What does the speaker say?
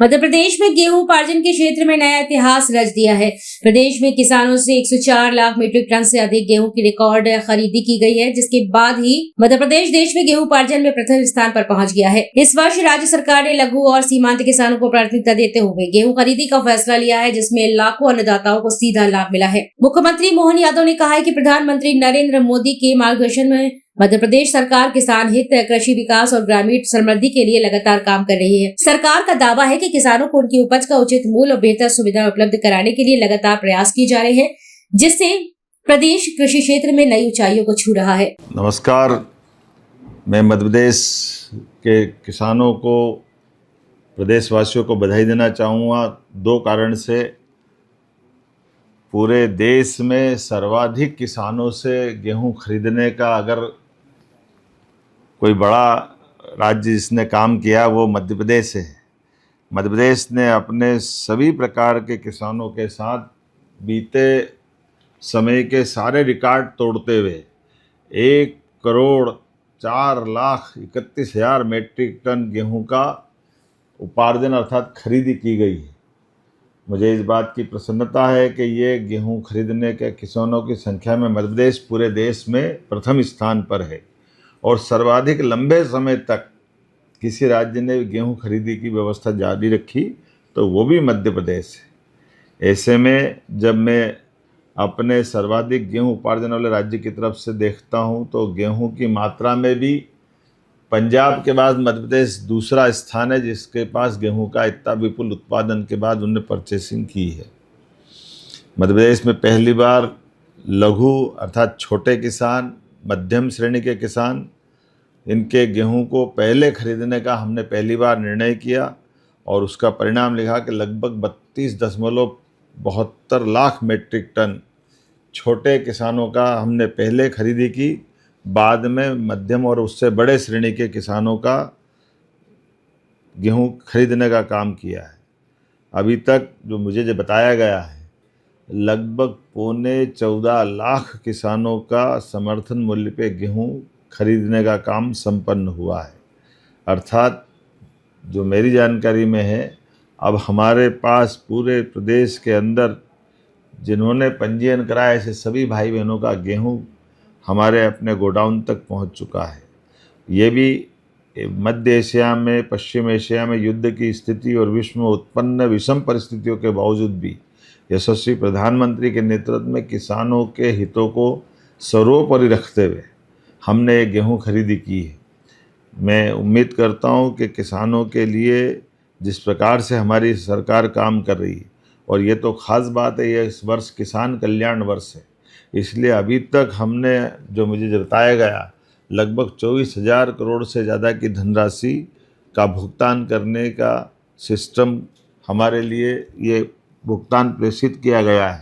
मध्य प्रदेश में गेहूं उपार्जन के क्षेत्र में नया इतिहास रच दिया है। प्रदेश में किसानों से 104 लाख मीट्रिक टन से अधिक गेहूं की रिकॉर्ड खरीदी की गई है, जिसके बाद ही मध्य प्रदेश देश में गेहूं उपार्जन में प्रथम स्थान पर पहुंच गया है। इस वर्ष राज्य सरकार ने लघु और सीमांत किसानों को प्राथमिकता देते हुए गेहूं खरीदी का फैसला लिया है, जिसमें लाखों अन्नदाताओं को सीधा लाभ मिला है। मुख्यमंत्री मोहन यादव ने कहा है कि प्रधानमंत्री नरेंद्र मोदी के मार्गदर्शन में मध्य प्रदेश सरकार किसान हित, कृषि विकास और ग्रामीण समृद्धि के लिए लगातार काम कर रही है। सरकार का दावा है कि किसानों को उनकी उपज का उचित मूल्य और बेहतर सुविधा उपलब्ध कराने के लिए लगातार प्रयास किए जा रहे हैं, जिससे प्रदेश कृषि क्षेत्र में नई ऊंचाइयों को छू रहा है। नमस्कार, मैं मध्य प्रदेश के किसानों को, प्रदेशवासियों को बधाई देना चाहूँगा। दो कारण से पूरे देश में सर्वाधिक किसानों से गेहूं खरीदने का अगर कोई बड़ा राज्य जिसने काम किया वो मध्य प्रदेश है। मध्य प्रदेश ने अपने सभी प्रकार के किसानों के साथ बीते समय के सारे रिकॉर्ड तोड़ते हुए 1,04,31,000 मीट्रिक टन गेहूं का उपार्जन अर्थात खरीदी की गई है। मुझे इस बात की प्रसन्नता है कि ये गेहूं खरीदने के किसानों की संख्या में मध्य प्रदेश पूरे देश में प्रथम स्थान पर है और सर्वाधिक लंबे समय तक किसी राज्य ने गेहूं खरीदी की व्यवस्था जारी रखी तो वो भी मध्य प्रदेश है। ऐसे में जब मैं अपने सर्वाधिक गेहूं उपार्जन वाले राज्य की तरफ से देखता हूं तो गेहूं की मात्रा में भी पंजाब के बाद मध्य प्रदेश दूसरा स्थान है, जिसके पास गेहूं का इतना विपुल उत्पादन के बाद उन्होंने परचेसिंग की है। मध्य प्रदेश में पहली बार लघु अर्थात छोटे किसान, मध्यम श्रेणी के किसान, इनके गेहूं को पहले खरीदने का हमने पहली बार निर्णय किया और उसका परिणाम लिखा कि लगभग 32.72 लाख मीट्रिक टन छोटे किसानों का हमने पहले खरीदी की, बाद में मध्यम और उससे बड़े श्रेणी के किसानों का गेहूं खरीदने का काम किया है। अभी तक जो मुझे बताया गया है लगभग 14.25 लाख किसानों का समर्थन मूल्य पे गेहूं खरीदने का काम संपन्न हुआ है। अर्थात जो मेरी जानकारी में है, अब हमारे पास पूरे प्रदेश के अंदर जिन्होंने पंजीयन कराया ऐसे सभी भाई बहनों का गेहूं हमारे अपने गोडाउन तक पहुंच चुका है। ये भी मध्य एशिया में, पश्चिम एशिया में युद्ध की स्थिति और विश्व में उत्पन्न विषम परिस्थितियों के बावजूद भी यशस्वी प्रधानमंत्री के नेतृत्व में किसानों के हितों को सर्वोपरि रखते हुए हमने ये गेहूं खरीदी की है। मैं उम्मीद करता हूं कि किसानों के लिए जिस प्रकार से हमारी सरकार काम कर रही है, और ये तो ख़ास बात है, ये इस वर्ष किसान कल्याण वर्ष है, इसलिए अभी तक हमने जो मुझे बताया गया लगभग 24,000 करोड़ से ज़्यादा की धनराशि का भुगतान करने का सिस्टम हमारे लिए ये भुगतान प्रेषित किया गया है।